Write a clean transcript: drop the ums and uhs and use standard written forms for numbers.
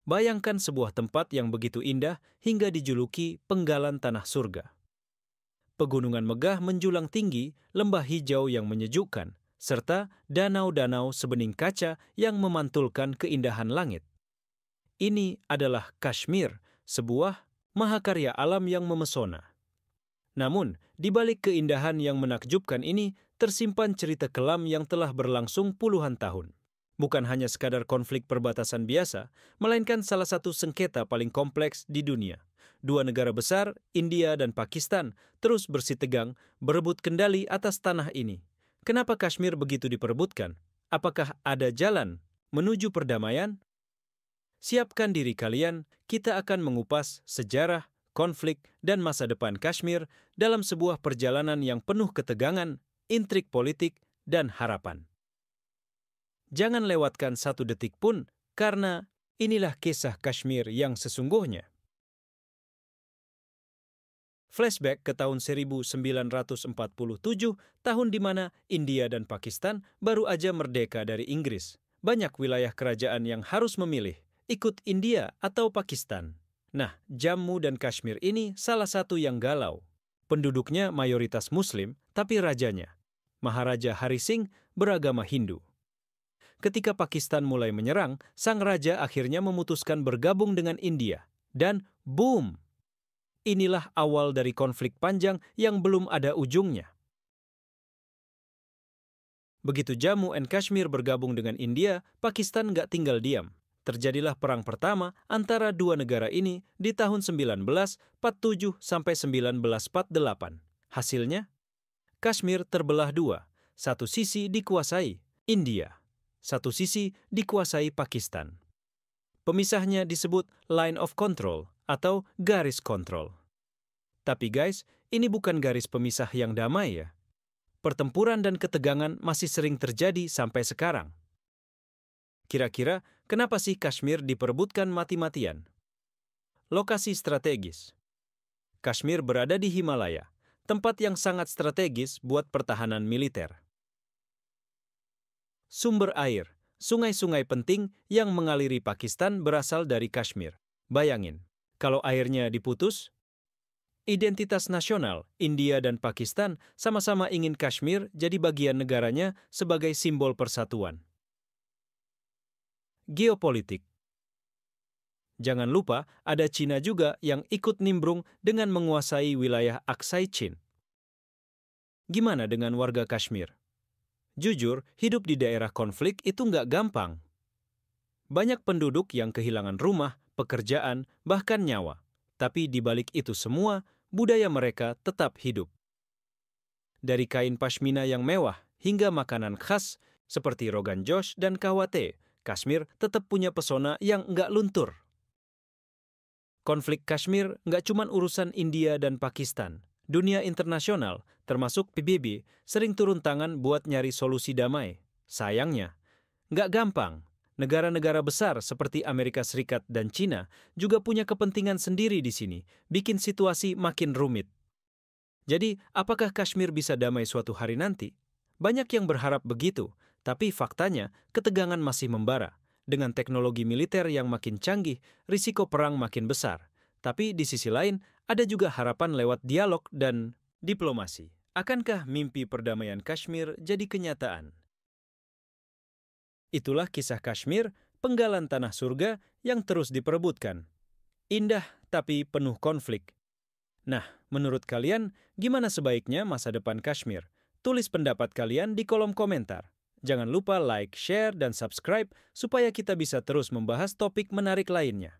Bayangkan sebuah tempat yang begitu indah hingga dijuluki penggalan tanah surga. Pegunungan megah menjulang tinggi, lembah hijau yang menyejukkan, serta danau-danau sebening kaca yang memantulkan keindahan langit. Ini adalah Kashmir, sebuah mahakarya alam yang memesona. Namun, di balik keindahan yang menakjubkan ini, tersimpan cerita kelam yang telah berlangsung puluhan tahun. Bukan hanya sekadar konflik perbatasan biasa, melainkan salah satu sengketa paling kompleks di dunia. Dua negara besar, India dan Pakistan, terus bersitegang berebut kendali atas tanah ini. Kenapa Kashmir begitu diperebutkan? Apakah ada jalan menuju perdamaian? Siapkan diri kalian, kita akan mengupas sejarah, konflik, dan masa depan Kashmir dalam sebuah perjalanan yang penuh ketegangan, intrik politik, dan harapan. Jangan lewatkan satu detik pun, karena inilah kisah Kashmir yang sesungguhnya. Flashback ke tahun 1947, tahun di mana India dan Pakistan baru aja merdeka dari Inggris. Banyak wilayah kerajaan yang harus memilih, ikut India atau Pakistan. Nah, Jammu dan Kashmir ini salah satu yang galau. Penduduknya mayoritas Muslim, tapi rajanya, Maharaja Hari Singh, beragama Hindu. Ketika Pakistan mulai menyerang, sang raja akhirnya memutuskan bergabung dengan India. Dan boom! Inilah awal dari konflik panjang yang belum ada ujungnya. Begitu Jammu and Kashmir bergabung dengan India, Pakistan nggak tinggal diam. Terjadilah perang pertama antara dua negara ini di tahun 1947 sampai 1948. Hasilnya, Kashmir terbelah dua. Satu sisi dikuasai India, satu sisi dikuasai Pakistan. Pemisahnya disebut line of control atau garis kontrol. Tapi guys, ini bukan garis pemisah yang damai ya. Pertempuran dan ketegangan masih sering terjadi sampai sekarang. Kira-kira, kenapa sih Kashmir diperebutkan mati-matian? Lokasi strategis. Kashmir berada di Himalaya, tempat yang sangat strategis buat pertahanan militer. Sumber air. Sungai-sungai penting yang mengaliri Pakistan berasal dari Kashmir. Bayangin, kalau airnya diputus, identitas nasional India dan Pakistan sama-sama ingin Kashmir jadi bagian negaranya sebagai simbol persatuan. Geopolitik. Jangan lupa ada Cina juga yang ikut nimbrung dengan menguasai wilayah Aksai Chin. Gimana dengan warga Kashmir? Jujur, hidup di daerah konflik itu nggak gampang. Banyak penduduk yang kehilangan rumah, pekerjaan, bahkan nyawa. Tapi di balik itu semua, budaya mereka tetap hidup. Dari kain pashmina yang mewah hingga makanan khas seperti Rogan Josh dan Kawate, Kashmir tetap punya pesona yang nggak luntur. Konflik Kashmir nggak cuma urusan India dan Pakistan. Dunia internasional, termasuk PBB, sering turun tangan buat nyari solusi damai. Sayangnya, nggak gampang. Negara-negara besar seperti Amerika Serikat dan Cina juga punya kepentingan sendiri di sini, bikin situasi makin rumit. Jadi, apakah Kashmir bisa damai suatu hari nanti? Banyak yang berharap begitu, tapi faktanya ketegangan masih membara. Dengan teknologi militer yang makin canggih, risiko perang makin besar. Tapi di sisi lain, ada juga harapan lewat dialog dan diplomasi. Akankah mimpi perdamaian Kashmir jadi kenyataan? Itulah kisah Kashmir, penggalan tanah surga yang terus diperebutkan. Indah tapi penuh konflik. Nah, menurut kalian, gimana sebaiknya masa depan Kashmir? Tulis pendapat kalian di kolom komentar. Jangan lupa like, share, dan subscribe supaya kita bisa terus membahas topik menarik lainnya.